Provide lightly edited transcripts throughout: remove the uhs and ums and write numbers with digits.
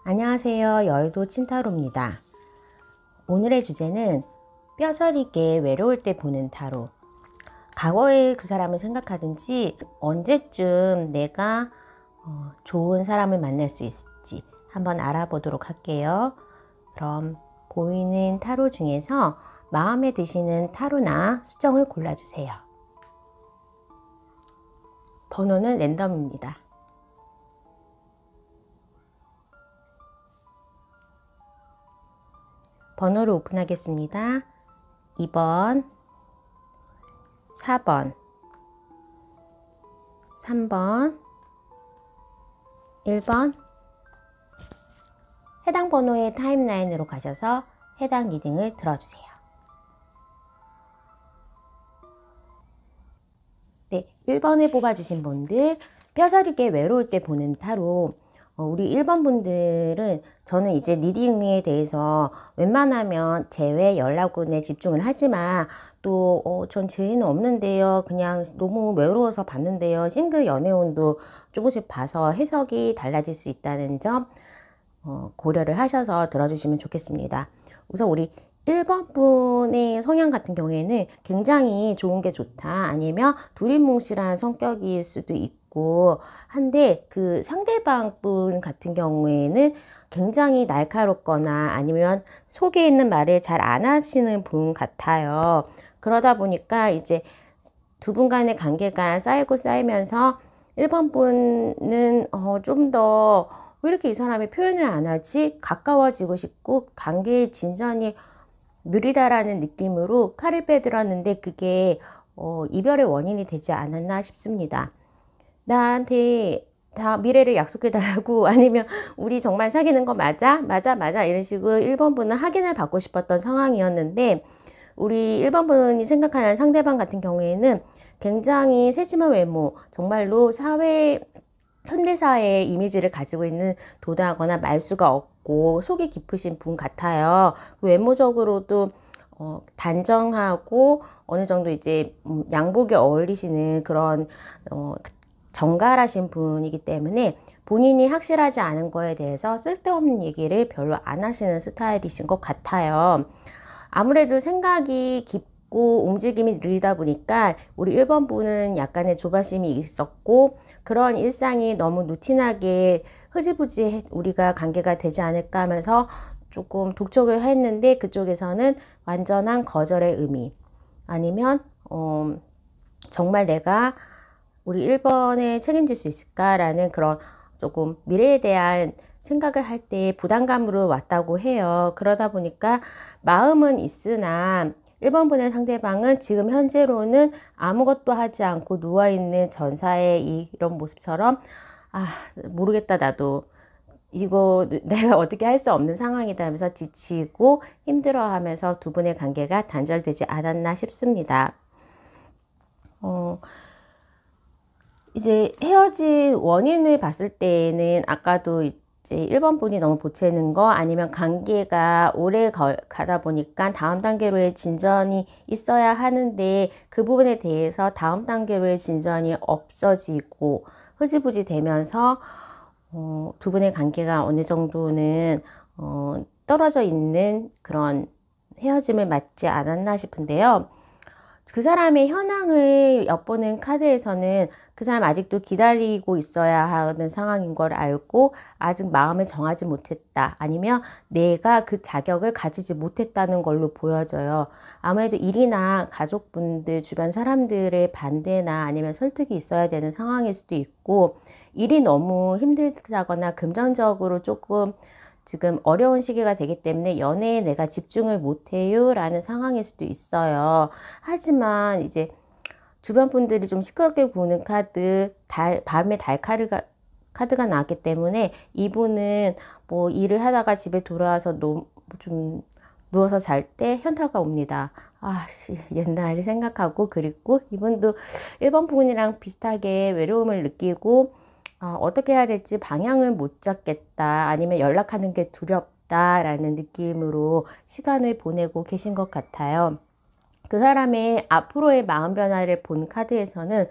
안녕하세요. 여의도 찐타로입니다. 오늘의 주제는 뼈저리게 외로울 때 보는 타로. 과거에 그 사람을 생각하든지 언제쯤 내가 좋은 사람을 만날 수 있을지 한번 알아보도록 할게요. 그럼 보이는 타로 중에서 마음에 드시는 타로나 수정을 골라주세요. 번호는 랜덤입니다. 번호를 오픈하겠습니다. 2번, 4번, 3번, 1번. 해당 번호의 타임라인으로 가셔서 해당 리딩을 들어주세요. 네, 1번을 뽑아주신 분들, 뼈저리게 외로울 때 보는 타로. 우리 1번 분들은 저는 이제 리딩에 대해서 웬만하면 재회 연락운에 집중을 하지만 또 전 재회는 없는데요, 그냥 너무 외로워서 봤는데요, 싱글 연애운도 조금씩 봐서 해석이 달라질 수 있다는 점 고려를 하셔서 들어주시면 좋겠습니다. 우선 우리 1번 분의 성향 같은 경우에는 굉장히 좋은 게 좋다, 아니면 두리뭉실한 성격일 수도 있고 한데, 그 상대방 분 같은 경우에는 굉장히 날카롭거나 아니면 속에 있는 말을 잘 안 하시는 분 같아요. 그러다 보니까 이제 두 분 간의 관계가 쌓이고 쌓이면서 1번 분은 좀 더 왜 이렇게 이 사람이 표현을 안 하지? 가까워지고 싶고 관계의 진전이 느리다라는 느낌으로 칼을 빼들었는데 그게 이별의 원인이 되지 않았나 싶습니다. 나한테 다 미래를 약속해달라고 아니면 우리 정말 사귀는 거 맞아? 맞아 이런 식으로 1번 분은 확인을 받고 싶었던 상황이었는데, 우리 1번 분이 생각하는 상대방 같은 경우에는 굉장히 세심한 외모, 정말로 현대사회의 이미지를 가지고 있는 도도하거나 말수가 없고 속이 깊으신 분 같아요. 외모적으로도 단정하고 어느 정도 이제 양복에 어울리시는 그런 정갈하신 분이기 때문에 본인이 확실하지 않은 거에 대해서 쓸데없는 얘기를 별로 안 하시는 스타일이신 것 같아요. 아무래도 생각이 깊고 움직임이 느리다 보니까 우리 1번 분은 약간의 조바심이 있었고, 그런 일상이 너무 루틴하게 흐지부지 우리가 관계가 되지 않을까 하면서 조금 독촉을 했는데, 그쪽에서는 완전한 거절의 의미, 아니면 정말 내가 우리 1번에 책임질 수 있을까라는 그런 조금 미래에 대한 생각을 할 때 부담감으로 왔다고 해요. 그러다 보니까 마음은 있으나 1번 분의 상대방은 지금 현재로는 아무것도 하지 않고 누워있는 전사의 이런 모습처럼, 모르겠다, 나도 이거 내가 어떻게 할 수 없는 상황이다 하면서 지치고 힘들어하면서 두 분의 관계가 단절되지 않았나 싶습니다. 이제 헤어진 원인을 봤을 때는 아까도 이제 1번 분이 너무 보채는 거, 아니면 관계가 오래 가다 보니까 다음 단계로의 진전이 있어야 하는데 그 부분에 대해서 다음 단계로의 진전이 없어지고 흐지부지 되면서 두 분의 관계가 어느 정도는 떨어져 있는 그런 헤어짐을 맞지 않았나 싶은데요. 그 사람의 현황을 엿보는 카드에서는 그 사람 아직도 기다리고 있어야 하는 상황인 걸 알고 아직 마음을 정하지 못했다, 아니면 내가 그 자격을 가지지 못했다는 걸로 보여져요. 아무래도 일이나 가족분들, 주변 사람들의 반대나 아니면 설득이 있어야 되는 상황일 수도 있고, 일이 너무 힘들다거나 금전적으로 조금 지금 어려운 시기가 되기 때문에 연애에 내가 집중을 못해요 라는 상황일 수도 있어요. 하지만 이제 주변 분들이 좀 시끄럽게 구는 카드, 밤에 달 카드가 나왔기 때문에 이분은 뭐 일을 하다가 집에 돌아와서 좀 누워서 잘 때 현타가 옵니다. 옛날을 생각하고, 그리고 이분도 1번 분이랑 비슷하게 외로움을 느끼고 어떻게 해야 될지 방향을 못 잡겠다, 아니면 연락하는 게 두렵다라는 느낌으로 시간을 보내고 계신 것 같아요. 그 사람의 앞으로의 마음 변화를 본 카드에서는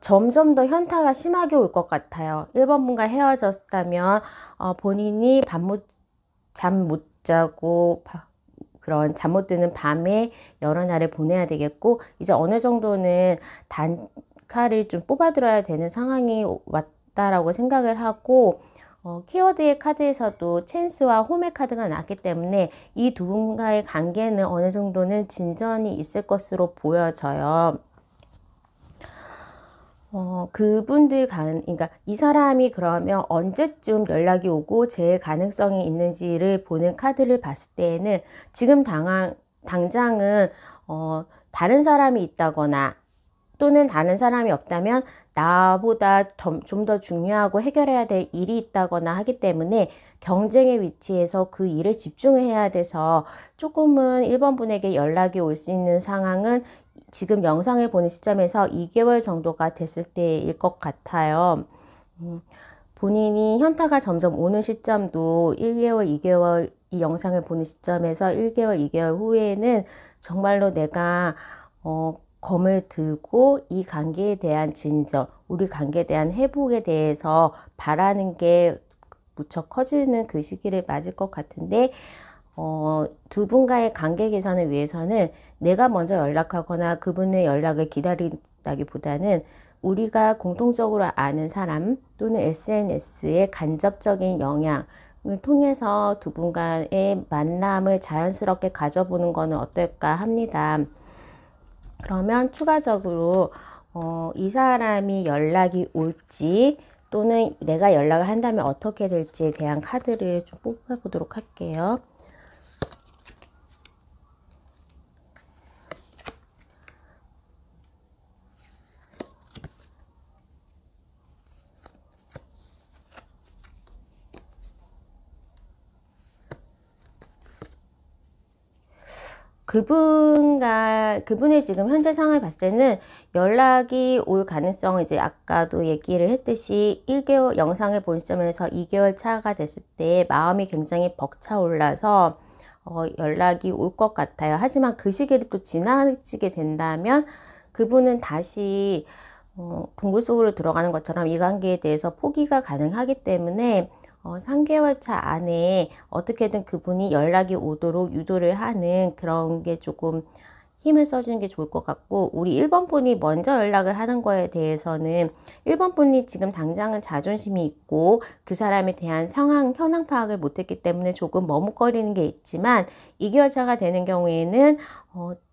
점점 더 현타가 심하게 올 것 같아요. 1번 분과 헤어졌다면 본인이 잠 못 자고 그런 잠 못 드는 밤에 여러 날을 보내야 되겠고, 이제 어느 정도는 단칼을 좀 뽑아들어야 되는 상황이 왔다라고 생각을 하고, 키워드의 카드에서도 찬스와 홈의 카드가 나왔기 때문에 이 두 분과의 관계는 어느 정도는 진전이 있을 것으로 보여져요. 그러니까 이 사람이 그러면 언제쯤 연락이 오고 제 가능성이 있는지를 보는 카드를 봤을 때에는 지금 당장은, 다른 사람이 있다거나 또는 다른 사람이 없다면 나보다 좀 더 중요하고 해결해야 될 일이 있다거나 하기 때문에 경쟁의 위치에서 그 일을 집중해야 돼서 조금은 1번 분에게 연락이 올 수 있는 상황은 지금 영상을 보는 시점에서 2개월 정도가 됐을 때일 것 같아요. 본인이 현타가 점점 오는 시점도 1개월, 2개월, 이 영상을 보는 시점에서 1개월, 2개월 후에는 정말로 내가 검을 들고 이 관계에 대한 진전, 우리 관계에 대한 회복에 대해서 바라는 게 무척 커지는 그 시기를 맞을 것 같은데, 두 분과의 관계 개선을 위해서는 내가 먼저 연락하거나 그분의 연락을 기다린다기보다는 우리가 공통적으로 아는 사람 또는 SNS의 간접적인 영향을 통해서 두 분과의 만남을 자연스럽게 가져보는 것은 어떨까 합니다. 그러면 추가적으로 이 사람이 연락이 올지 또는 내가 연락을 한다면 어떻게 될지에 대한 카드를 좀 뽑아보도록 할게요. 그분의 지금 현재 상황을 봤을 때는 연락이 올 가능성은 이제 아까도 얘기를 했듯이 1개월 영상을 본 시점에서 2개월 차가 됐을 때 마음이 굉장히 벅차올라서 연락이 올 것 같아요. 하지만 그 시기를 또 지나치게 된다면 그분은 다시 동굴 속으로 들어가는 것처럼 이 관계에 대해서 포기가 가능하기 때문에 3개월 차 안에 어떻게든 그분이 연락이 오도록 유도를 하는 그런 게 조금 힘을 써주는 게 좋을 것 같고, 우리 1번 분이 먼저 연락을 하는 거에 대해서는 1번 분이 지금 당장은 자존심이 있고 그 사람에 대한 현황 파악을 못했기 때문에 조금 머뭇거리는 게 있지만 2개월 차가 되는 경우에는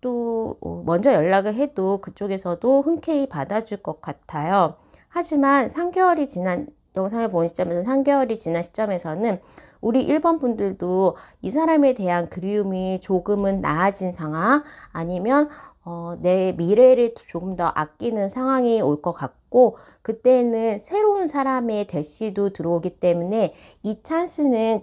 또 먼저 연락을 해도 그쪽에서도 흔쾌히 받아줄 것 같아요. 하지만 3개월이 지난 영상을 본 시점에서 3개월이 지난 시점에서는 우리 1번 분들도 이 사람에 대한 그리움이 조금은 나아진 상황, 아니면 내 미래를 조금 더 아끼는 상황이 올 것 같고, 그때는 새로운 사람의 대시도 들어오기 때문에 이 찬스는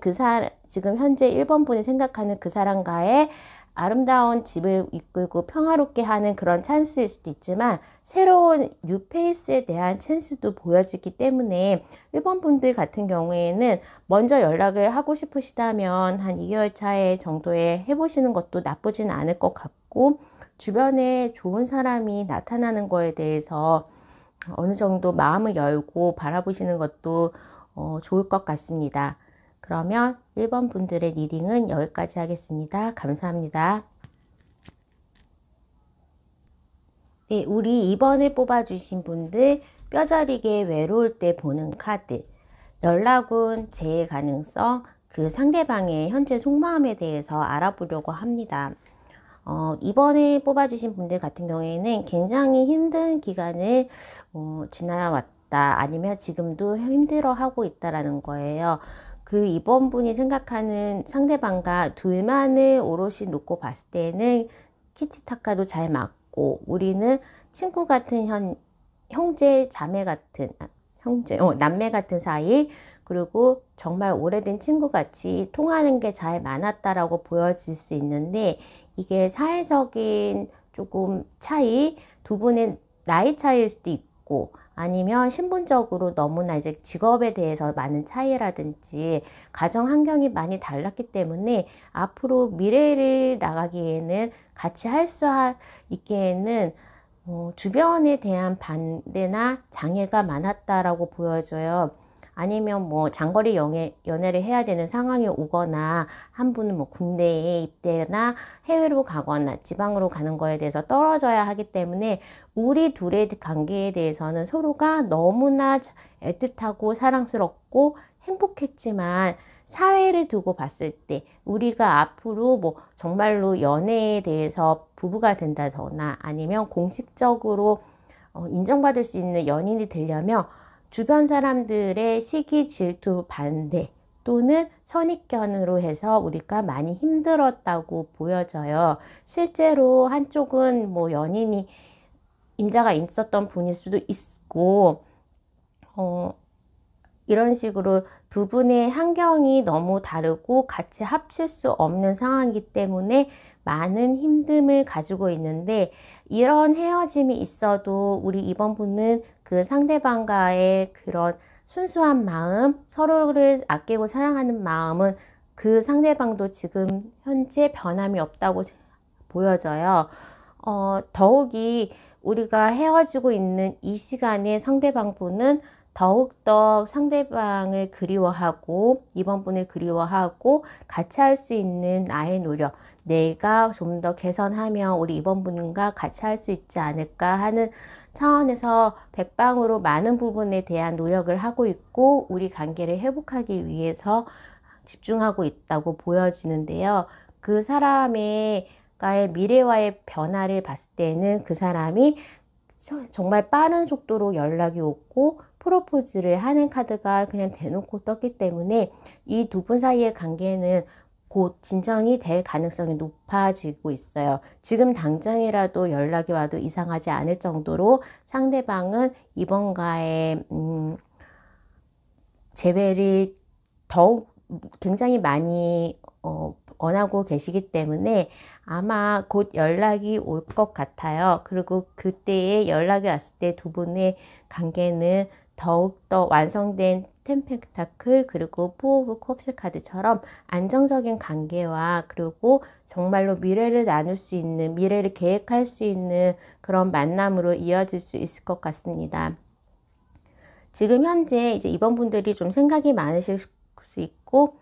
지금 현재 1번 분이 생각하는 그 사람과의 아름다운 집을 이끌고 평화롭게 하는 그런 찬스일 수도 있지만 새로운 뉴페이스에 대한 찬스도 보여지기 때문에 1번 분들 같은 경우에는 먼저 연락을 하고 싶으시다면 한 2개월 차에 정도에 해보시는 것도 나쁘진 않을 것 같고, 주변에 좋은 사람이 나타나는 거에 대해서 어느 정도 마음을 열고 바라보시는 것도 좋을 것 같습니다. 그러면 1번 분들의 리딩은 여기까지 하겠습니다. 감사합니다. 네, 우리 2번을 뽑아주신 분들, 뼈저리게 외로울 때 보는 카드. 연락은 제 가능성, 그 상대방의 현재 속마음에 대해서 알아보려고 합니다. 2번을 뽑아주신 분들 같은 경우에는 굉장히 힘든 기간을 지나왔다, 아니면 지금도 힘들어하고 있다라는 거예요. 그 2번 분이 생각하는 상대방과 둘만을 오롯이 놓고 봤을 때는 키티타카도 잘 맞고, 우리는 친구 같은 형제 자매 같은 남매 같은 사이, 그리고 정말 오래된 친구같이 통하는 게 잘 많았다라고 보여질 수 있는데, 이게 사회적인 조금 차이, 두 분의 나이 차이일 수도 있고, 아니면 신분적으로 너무나 이제 직업에 대해서 많은 차이라든지 가정 환경이 많이 달랐기 때문에 앞으로 미래를 나가기에는 같이 할 수 있기에는 주변에 대한 반대나 장애가 많았다라고 보여져요. 아니면 뭐 장거리 연애를 해야 되는 상황이 오거나 한 분은 뭐 군대에 입대나 해외로 가거나 지방으로 가는 거에 대해서 떨어져야 하기 때문에 우리 둘의 관계에 대해서는 서로가 너무나 애틋하고 사랑스럽고 행복했지만 사회를 두고 봤을 때 우리가 앞으로 뭐 정말로 연애에 대해서 부부가 된다거나 아니면 공식적으로 인정받을 수 있는 연인이 되려면 주변 사람들의 시기, 질투, 반대 또는 선입견으로 해서 우리가 많이 힘들었다고 보여져요. 실제로 한쪽은 뭐 연인이 임자가 있었던 분일 수도 있고 이런 식으로 두 분의 환경이 너무 다르고 같이 합칠 수 없는 상황이기 때문에 많은 힘듦을 가지고 있는데 이런 헤어짐이 있어도 우리 이번 분은 그 상대방과의 그런 순수한 마음, 서로를 아끼고 사랑하는 마음은 그 상대방도 지금 현재 변함이 없다고 보여져요. 더욱이 우리가 헤어지고 있는 이 시간에 상대방 분은 더욱더 상대방을 그리워하고 이번 분을 그리워하고 같이 할 수 있는 나의 노력, 내가 좀 더 개선하면 우리 이번 분과 같이 할 수 있지 않을까 하는 차원에서 백방으로 많은 부분에 대한 노력을 하고 있고 우리 관계를 회복하기 위해서 집중하고 있다고 보여지는데요. 그 사람의 미래와의 변화를 봤을 때는 그 사람이 정말 빠른 속도로 연락이 오고 프로포즈를 하는 카드가 그냥 대놓고 떴기 때문에 이 두 분 사이의 관계는 곧 진정이 될 가능성이 높아지고 있어요. 지금 당장이라도 연락이 와도 이상하지 않을 정도로 상대방은 이번과의 재회를 더욱 굉장히 많이 원하고 계시기 때문에 아마 곧 연락이 올 것 같아요. 그리고 그때에 연락이 왔을 때 두 분의 관계는 더욱더 완성된 템펜타클 그리고 포 오브 컵스 카드처럼 안정적인 관계와 그리고 정말로 미래를 나눌 수 있는 미래를 계획할 수 있는 그런 만남으로 이어질 수 있을 것 같습니다. 지금 현재 이제 이번 분들이 좀 생각이 많으실 수 있고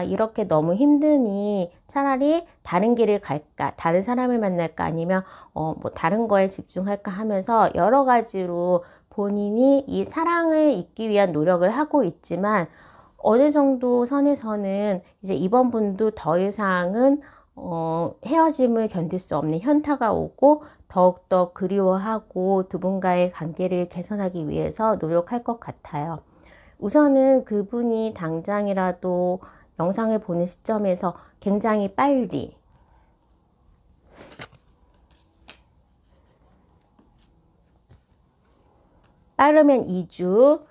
이렇게 너무 힘드니 차라리 다른 길을 갈까, 다른 사람을 만날까, 아니면 뭐 다른 거에 집중할까 하면서 여러 가지로 본인이 이 사랑을 잊기 위한 노력을 하고 있지만 어느 정도 선에서는 이제 이번 분도 더 이상은 헤어짐을 견딜 수 없는 현타가 오고 더욱더 그리워하고 두 분과의 관계를 개선하기 위해서 노력할 것 같아요. 우선은 그분이 당장이라도 영상을 보는 시점에서 굉장히 빨리 빠르면 2주,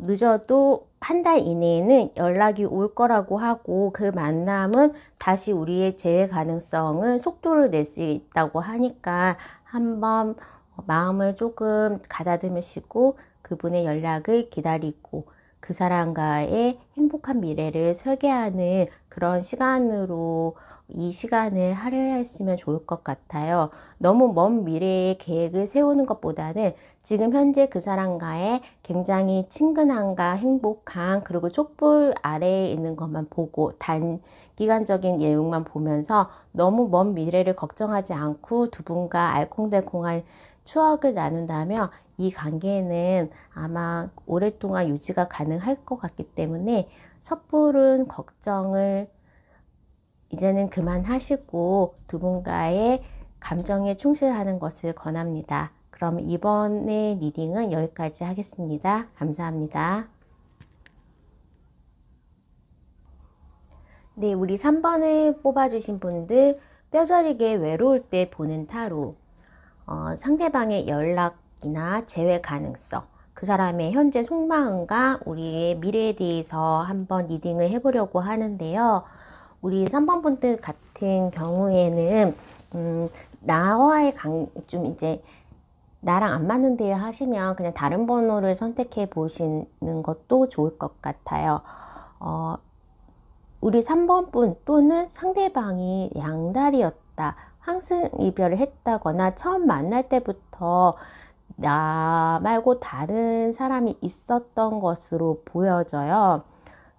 늦어도 한 달 이내에는 연락이 올 거라고 하고 그 만남은 다시 우리의 재회 가능성을 속도를 낼 수 있다고 하니까 한번 마음을 조금 가다듬으시고 그분의 연락을 기다리고 그 사람과의 행복한 미래를 설계하는 그런 시간으로 이 시간을 할애했으면 했으면 좋을 것 같아요. 너무 먼 미래의 계획을 세우는 것보다는 지금 현재 그 사람과의 굉장히 친근함과 행복한 그리고 촛불 아래에 있는 것만 보고 단기간적인 내용만 보면서 너무 먼 미래를 걱정하지 않고 두 분과 알콩달콩한 추억을 나눈다면 이 관계는 아마 오랫동안 유지가 가능할 것 같기 때문에 섣부른 걱정을 이제는 그만하시고 두 분과의 감정에 충실하는 것을 권합니다. 그럼 이번의 리딩은 여기까지 하겠습니다. 감사합니다. 네, 우리 3번을 뽑아주신 분들 뼈저리게 외로울 때 보는 타로 상대방의 연락이나 재회 가능성 그 사람의 현재 속마음과 우리의 미래에 대해서 한번 리딩을 해보려고 하는데요. 우리 3번 분들 같은 경우에는 나와의 좀 이제 나랑 안 맞는데요 하시면 그냥 다른 번호를 선택해 보시는 것도 좋을 것 같아요. 우리 3번 분 또는 상대방이 양다리였다 환승 이별을 했다거나 처음 만날 때부터 나 말고 다른 사람이 있었던 것으로 보여져요.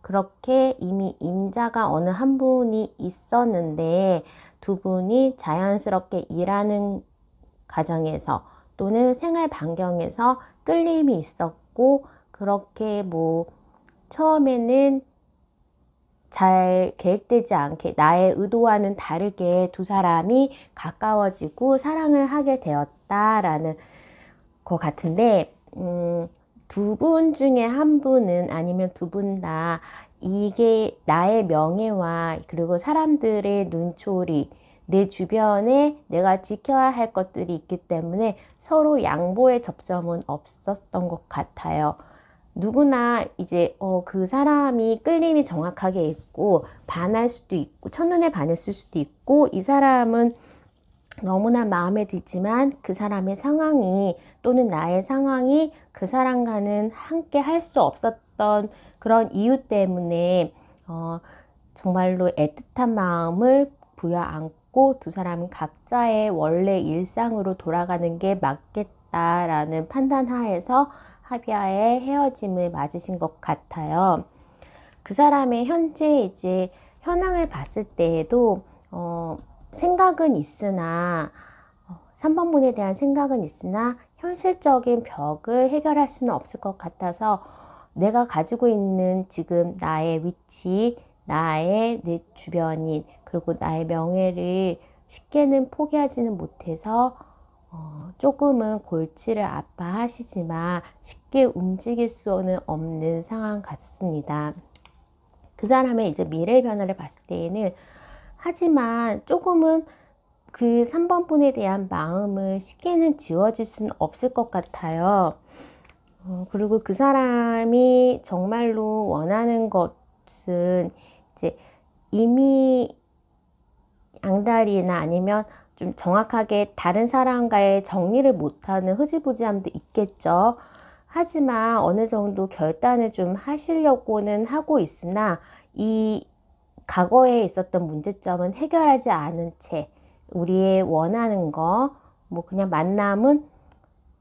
그렇게 이미 임자가 어느 한 분이 있었는데 두 분이 자연스럽게 일하는 과정에서 또는 생활 반경에서 끌림이 있었고, 그렇게 뭐 처음에는 잘 계획되지 않게 나의 의도와는 다르게 두 사람이 가까워지고 사랑을 하게 되었다라는 것 같은데, 두 분 중에 한 분은 아니면 두 분 다 이게 나의 명예와 그리고 사람들의 눈초리, 내 주변에 내가 지켜야 할 것들이 있기 때문에 서로 양보의 접점은 없었던 것 같아요. 누구나 이제 그 사람이 끌림이 정확하게 있고 반할 수도 있고 첫눈에 반했을 수도 있고, 이 사람은 너무나 마음에 들지만 그 사람의 상황이 또는 나의 상황이 그 사람과는 함께 할 수 없었던 그런 이유 때문에 정말로 애틋한 마음을 부여안고 두 사람은 각자의 원래 일상으로 돌아가는 게 맞겠다라는 판단 하에서 합의하에 헤어짐을 맞으신 것 같아요. 그 사람의 현재 이제 현황을 봤을 때에도 생각은 있으나 3번 분에 대한 생각은 있으나 현실적인 벽을 해결할 수는 없을 것 같아서 내가 가지고 있는 지금 나의 위치, 나의 내 주변인, 그리고 나의 명예를 쉽게는 포기하지는 못해서 조금은 골치를 아파하시지만 쉽게 움직일 수는 없는 상황 같습니다. 그 사람의 이제 미래 변화를 봤을 때에는 하지만 조금은 그 3번 분에 대한 마음을 쉽게는 지워질 수는 없을 것 같아요. 그리고 그 사람이 정말로 원하는 것은 이제 이미 양다리나 아니면 좀 정확하게 다른 사람과의 정리를 못하는 흐지부지함도 있겠죠. 하지만 어느 정도 결단을 좀 하시려고는 하고 있으나 이 과거에 있었던 문제점은 해결하지 않은 채 우리의 원하는 거, 뭐 그냥 만남은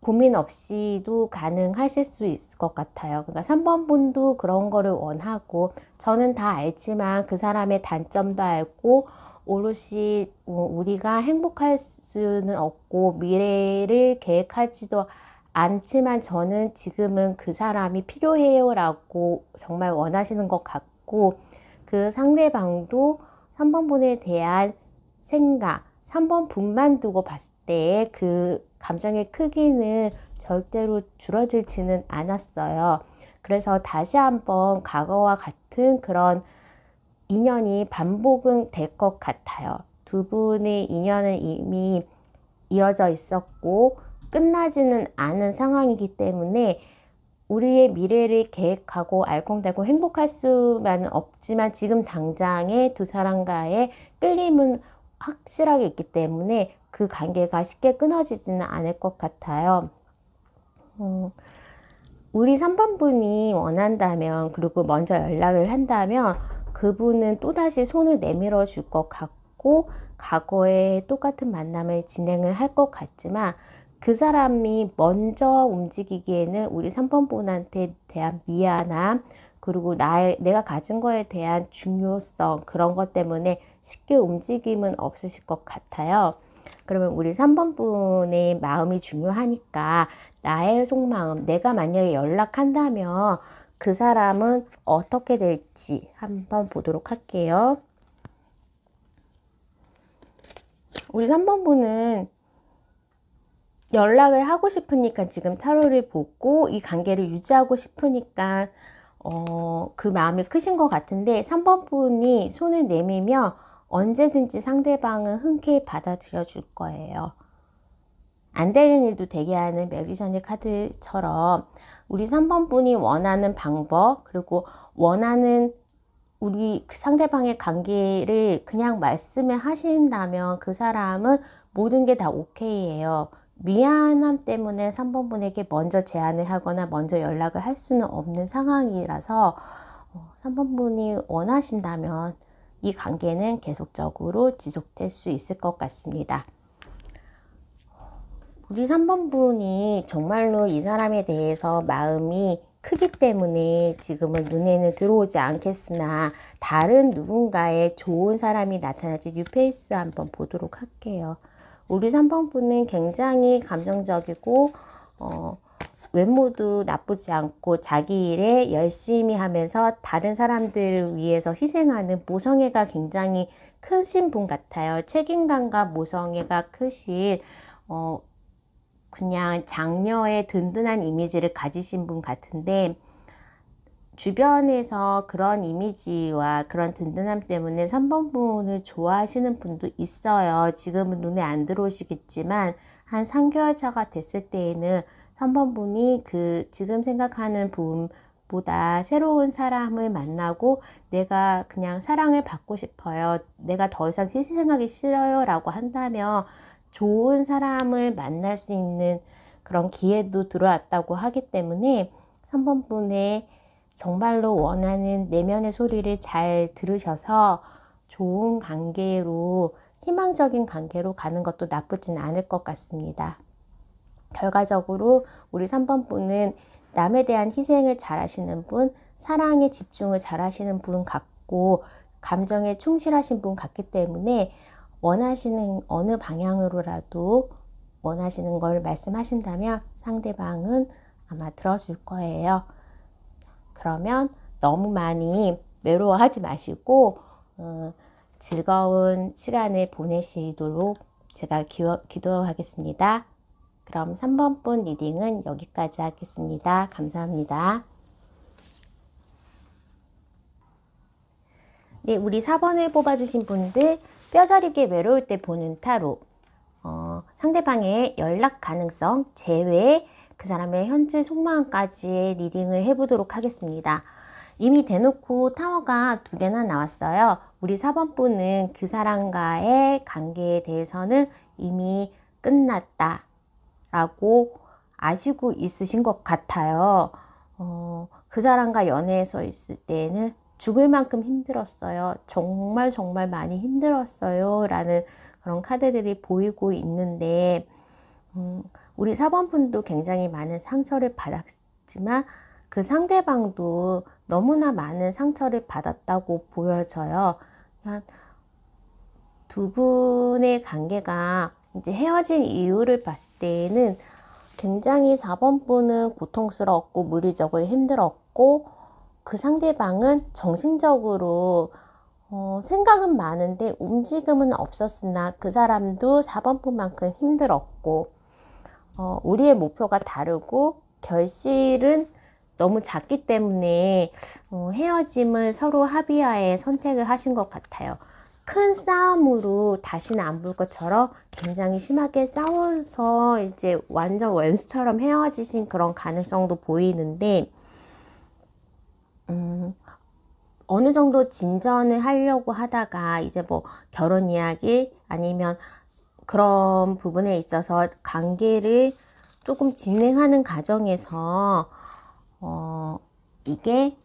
고민 없이도 가능하실 수 있을 것 같아요. 그러니까 3번 분도 그런 거를 원하고, 저는 다 알지만 그 사람의 단점도 알고 오롯이 우리가 행복할 수는 없고 미래를 계획하지도 않지만 저는 지금은 그 사람이 필요해요 라고 정말 원하시는 것 같고, 그 상대방도 3번 분에 대한 생각, 3번 분만 두고 봤을 때 그 감정의 크기는 절대로 줄어들지는 않았어요. 그래서 다시 한번 과거와 같은 그런 인연이 반복은 될 것 같아요. 두 분의 인연은 이미 이어져 있었고 끝나지는 않은 상황이기 때문에 우리의 미래를 계획하고 알콩달콩 행복할 수만은 없지만 지금 당장의 두 사람과의 끌림은 확실하게 있기 때문에 그 관계가 쉽게 끊어지지는 않을 것 같아요. 우리 3번 분이 원한다면, 그리고 먼저 연락을 한다면 그분은 또다시 손을 내밀어 줄 것 같고 과거에 똑같은 만남을 진행을 할 것 같지만, 그 사람이 먼저 움직이기에는 우리 3번 분한테 대한 미안함, 그리고 내가 가진 거에 대한 중요성, 그런 것 때문에 쉽게 움직임은 없으실 것 같아요. 그러면 우리 3번 분의 마음이 중요하니까 나의 속마음, 내가 만약에 연락한다면 그 사람은 어떻게 될지 한번 보도록 할게요. 우리 3번 분은 연락을 하고 싶으니까 지금 타로를 보고 이 관계를 유지하고 싶으니까 그 마음이 크신 것 같은데, 3번 분이 손을 내밀면 언제든지 상대방은 흔쾌히 받아들여 줄 거예요. 안 되는 일도 되게 하는 매지션의 카드처럼 우리 3번 분이 원하는 방법, 그리고 원하는 우리 상대방의 관계를 그냥 말씀을 하신다면 그 사람은 모든 게 다 오케이예요. 미안함 때문에 3번 분에게 먼저 제안을 하거나 먼저 연락을 할 수는 없는 상황이라서 3번 분이 원하신다면 이 관계는 계속적으로 지속될 수 있을 것 같습니다. 우리 3번 분이 정말로 이 사람에 대해서 마음이 크기 때문에 지금은 눈에는 들어오지 않겠으나 다른 누군가의 좋은 사람이 나타날지 뉴페이스 한번 보도록 할게요. 우리 3번 분은 굉장히 감정적이고 외모도 나쁘지 않고 자기 일에 열심히 하면서 다른 사람들을 위해서 희생하는 모성애가 굉장히 크신 분 같아요. 책임감과 모성애가 크신 그냥 장녀의 든든한 이미지를 가지신 분 같은데 주변에서 그런 이미지와 그런 든든함 때문에 3번 분을 좋아하시는 분도 있어요. 지금은 눈에 안 들어오시겠지만 한 3개월 차가 됐을 때에는 3번 분이 그 지금 생각하는 분보다 새로운 사람을 만나고 내가 그냥 사랑을 받고 싶어요. 내가 더 이상 희생하기 싫어요 라고 한다면 좋은 사람을 만날 수 있는 그런 기회도 들어왔다고 하기 때문에 3번 분의 정말로 원하는 내면의 소리를 잘 들으셔서 좋은 관계로 희망적인 관계로 가는 것도 나쁘진 않을 것 같습니다. 결과적으로 우리 3번 분은 남에 대한 희생을 잘 하시는 분, 사랑에 집중을 잘 하시는 분 같고 감정에 충실하신 분 같기 때문에 원하시는 어느 방향으로라도 원하시는 걸 말씀하신다면 상대방은 아마 들어줄 거예요. 그러면 너무 많이 외로워하지 마시고 즐거운 시간을 보내시도록 제가 기도하겠습니다. 그럼 3번 분 리딩은 여기까지 하겠습니다. 감사합니다. 네, 우리 4번을 뽑아주신 분들 뼈저리게 외로울 때 보는 타로 상대방의 연락 가능성 제외 그 사람의 현재 속마음까지의 리딩을 해보도록 하겠습니다. 이미 대놓고 타워가 2개나 나왔어요. 우리 4번 분은 그 사람과의 관계에 대해서는 이미 끝났다 라고 아시고 있으신 것 같아요. 그 사람과 연애해서 있을 때는 죽을 만큼 힘들었어요. 정말 많이 힘들었어요. 라는 그런 카드들이 보이고 있는데 우리 4번 분도 굉장히 많은 상처를 받았지만 그 상대방도 너무나 많은 상처를 받았다고 보여져요. 두 분의 관계가 이제 헤어진 이유를 봤을 때에는 굉장히 4번 분은 고통스러웠고 물리적으로 힘들었고 그 상대방은 정신적으로 생각은 많은데 움직임은 없었으나 그 사람도 4번 분만큼 힘들었고 우리의 목표가 다르고 결실은 너무 작기 때문에 헤어짐을 서로 합의하에 선택을 하신 것 같아요. 큰 싸움으로 다시는 안 볼 것처럼 굉장히 심하게 싸워서 이제 완전 원수처럼 헤어지신 그런 가능성도 보이는데 어느 정도 진전을 하려고 하다가 이제 뭐 결혼 이야기 아니면 그런 부분에 있어서 관계를 조금 진행하는 과정에서 이게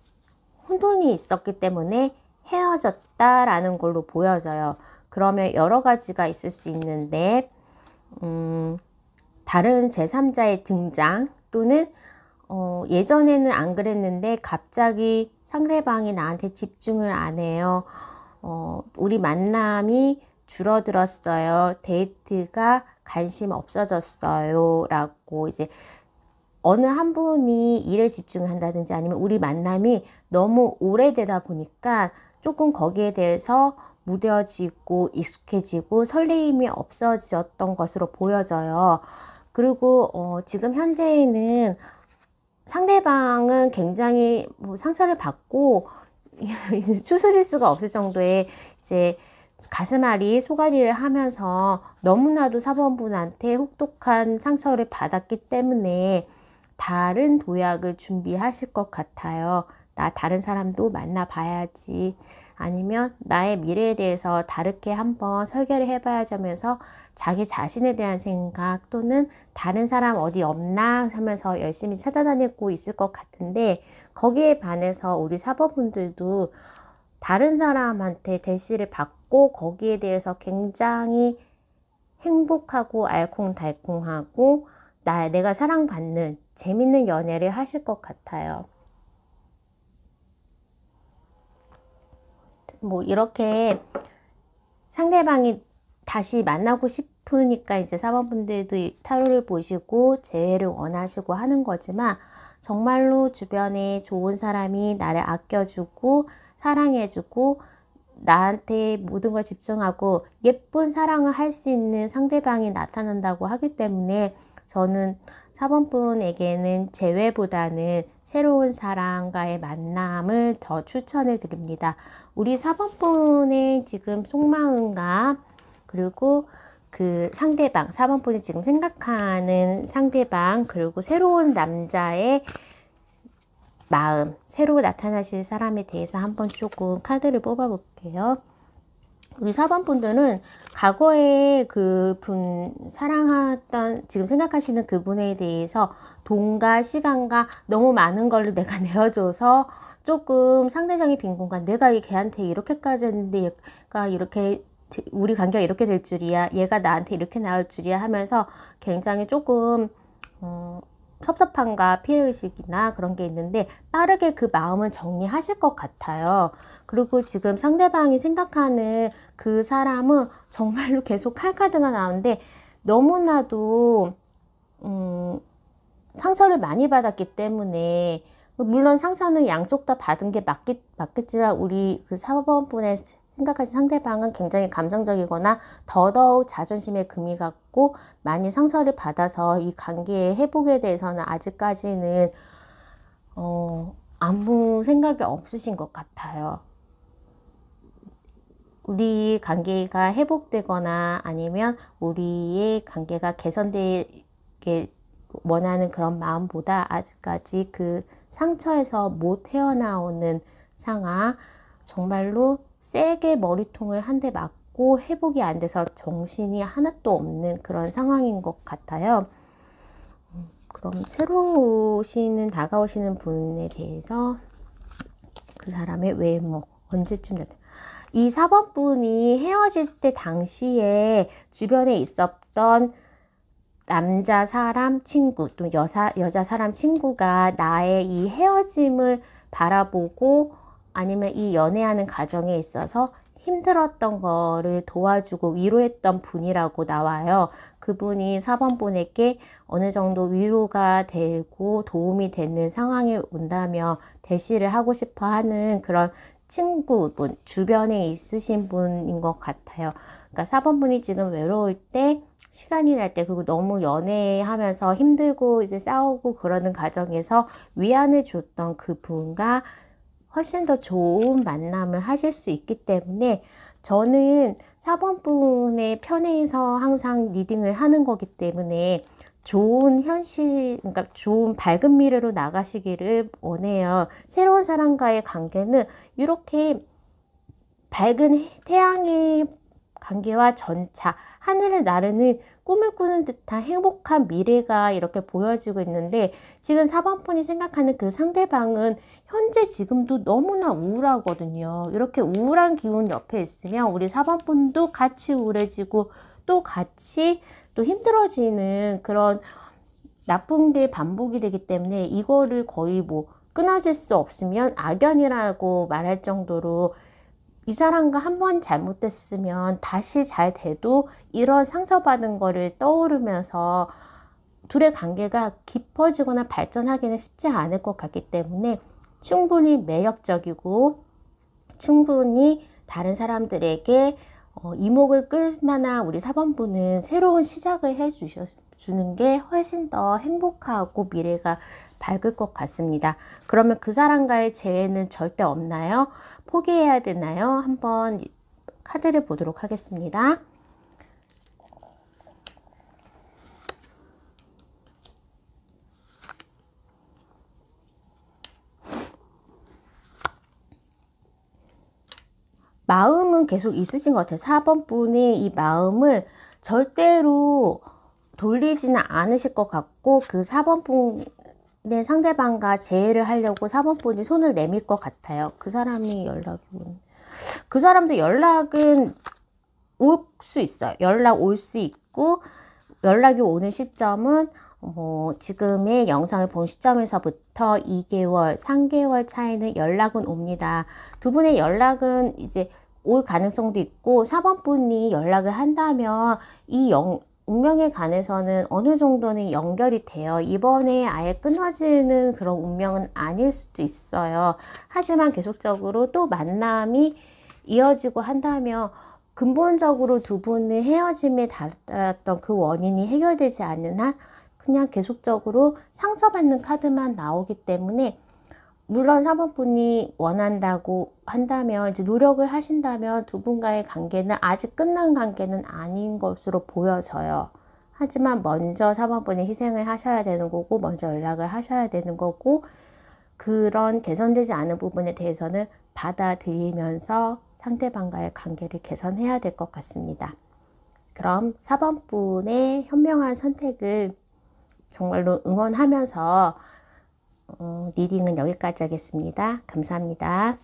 혼돈이 있었기 때문에 헤어졌다라는 걸로 보여져요. 그러면 여러 가지가 있을 수 있는데 다른 제3자의 등장 또는 예전에는 안 그랬는데 갑자기 상대방이 나한테 집중을 안 해요. 우리 만남이 줄어들었어요. 데이트가 관심 없어졌어요. 라고 이제 어느 한 분이 일에 집중한다든지 아니면 우리 만남이 너무 오래되다 보니까 조금 거기에 대해서 무뎌지고 익숙해지고 설레임이 없어졌던 것으로 보여져요. 그리고 지금 현재에는 상대방은 굉장히 상처를 받고 추스릴 수가 없을 정도의 이제 가슴앓이 소갈이를 하면서 너무나도 4번 분한테 혹독한 상처를 받았기 때문에 다른 도약을 준비하실 것 같아요. 나 다른 사람도 만나봐야지. 아니면 나의 미래에 대해서 다르게 한번 설계를 해봐야지 하면서 자기 자신에 대한 생각 또는 다른 사람 어디 없나 하면서 열심히 찾아다니고 있을 것 같은데 거기에 반해서 우리 4번 분들도 다른 사람한테 대시를 받고 거기에 대해서 굉장히 행복하고 알콩달콩하고 내가 사랑받는 재밌는 연애를 하실 것 같아요. 뭐 이렇게 상대방이 다시 만나고 싶으니까 이제 사모분들도 타로를 보시고 재회를 원하시고 하는 거지만, 정말로 주변에 좋은 사람이 나를 아껴주고 사랑해주고 나한테 모든 걸 집중하고 예쁜 사랑을 할 수 있는 상대방이 나타난다고 하기 때문에, 저는 4번분에게는 재회보다는 새로운 사람과의 만남을 더 추천해 드립니다. 우리 4번분의 지금 속마음과, 그리고 그 상대방, 4번분이 지금 생각하는 상대방, 그리고 새로운 남자의 마음, 새로 나타나실 사람에 대해서 한번 조금 카드를 뽑아 볼게요. 우리 4번 분들은 과거에 그분 사랑했던, 지금 생각하시는 그분에 대해서 돈과 시간과 너무 많은 걸로 내가 내어줘서 조금 상대적인 빈 공간, 내가 걔한테 이렇게까지 했는데 얘가 이렇게, 우리 관계가 이렇게 될 줄이야, 얘가 나한테 이렇게 나올 줄이야 하면서 굉장히 조금 섭섭함과 피해의식이나 그런 게 있는데, 빠르게 그 마음을 정리하실 것 같아요. 그리고 지금 상대방이 생각하는 그 사람은 정말로 계속 칼카드가 나오는데, 너무나도 상처를 많이 받았기 때문에, 물론 상처는 양쪽 다 받은 게 맞겠지만, 우리 그 4번분의 생각하신 상대방은 굉장히 감정적이거나 더더욱 자존심에 금이 갔고 많이 상처를 받아서 이 관계의 회복에 대해서는 아직까지는 아무 생각이 없으신 것 같아요. 우리 관계가 회복되거나 아니면 우리의 관계가 개선되게 원하는 그런 마음보다, 아직까지 그 상처에서 못 헤어나오는 상황, 정말로 세게 머리통을 한 대 맞고 회복이 안 돼서 정신이 하나도 없는 그런 상황인 것 같아요. 그럼 새로 다가오시는 분에 대해서 그 사람의 외모, 언제쯤 이 4번 분이 헤어질 때 당시에 주변에 있었던 남자 사람 친구, 또 여자 사람 친구가 나의 이 헤어짐을 바라보고 아니면 이 연애하는 과정에 있어서 힘들었던 거를 도와주고 위로했던 분이라고 나와요. 그분이 4번 분에게 어느 정도 위로가 되고 도움이 되는 상황에 온다면 대시를 하고 싶어 하는 그런 친구분, 주변에 있으신 분인 것 같아요. 그러니까 4번 분이 지금 외로울 때, 시간이 날 때, 그리고 너무 연애하면서 힘들고 이제 싸우고 그러는 과정에서 위안을 줬던 그분과 훨씬 더 좋은 만남을 하실 수 있기 때문에, 저는 4번 분의 편에서 항상 리딩을 하는 거기 때문에 좋은 현실, 그러니까 좋은 밝은 미래로 나가시기를 원해요. 새로운 사람과의 관계는 이렇게 밝은 태양의 관계와 전차, 하늘을 나르는 꿈을 꾸는 듯한 행복한 미래가 이렇게 보여지고 있는데, 지금 4번 분이 생각하는 그 상대방은 현재 지금도 너무나 우울하거든요. 이렇게 우울한 기운 옆에 있으면 우리 4번 분도 같이 우울해지고 또 같이 또 힘들어지는 그런 나쁜 게 반복이 되기 때문에, 이거를 거의 뭐 끊어질 수 없으면 악연이라고 말할 정도로, 이 사람과 한 번 잘못됐으면 다시 잘 돼도 이런 상처받은 거를 떠오르면서 둘의 관계가 깊어지거나 발전하기는 쉽지 않을 것 같기 때문에, 충분히 매력적이고 충분히 다른 사람들에게 이목을 끌 만한 우리 4번분은 새로운 시작을 해 주는 게 훨씬 더 행복하고 미래가 밝을 것 같습니다. 그러면 그 사람과의 재회는 절대 없나요? 포기해야 되나요? 한번 카드를 보도록 하겠습니다. 마음은 계속 있으신 것 같아요. 4번 분의 이 마음을 절대로 돌리지는 않으실 것 같고, 그 4번 분의 상대방과 재회를 하려고 4번 분이 손을 내밀 것 같아요. 그 사람이 연락이 오는. 그 사람도 연락은 올 수 있어요. 연락 올 수 있고, 연락이 오는 시점은 지금의 영상을 본 시점에서부터 2개월, 3개월 차이는 연락은 옵니다. 두 분의 연락은 이제 올 가능성도 있고, 4번 분이 연락을 한다면 이 운명에 관해서는 어느 정도는 연결이 돼요. 이번에 아예 끊어지는 그런 운명은 아닐 수도 있어요. 하지만 계속적으로 또 만남이 이어지고 한다면 근본적으로 두 분의 헤어짐에 따랐던 그 원인이 해결되지 않는 한 그냥 계속적으로 상처받는 카드만 나오기 때문에, 물론 4번 분이 원한다고 한다면, 이제 노력을 하신다면 두 분과의 관계는 아직 끝난 관계는 아닌 것으로 보여져요. 하지만 먼저 4번 분이 희생을 하셔야 되는 거고, 먼저 연락을 하셔야 되는 거고, 그런 개선되지 않은 부분에 대해서는 받아들이면서 상대방과의 관계를 개선해야 될 것 같습니다. 그럼 4번 분의 현명한 선택을 정말로 응원하면서 리딩은 여기까지 하겠습니다. 감사합니다.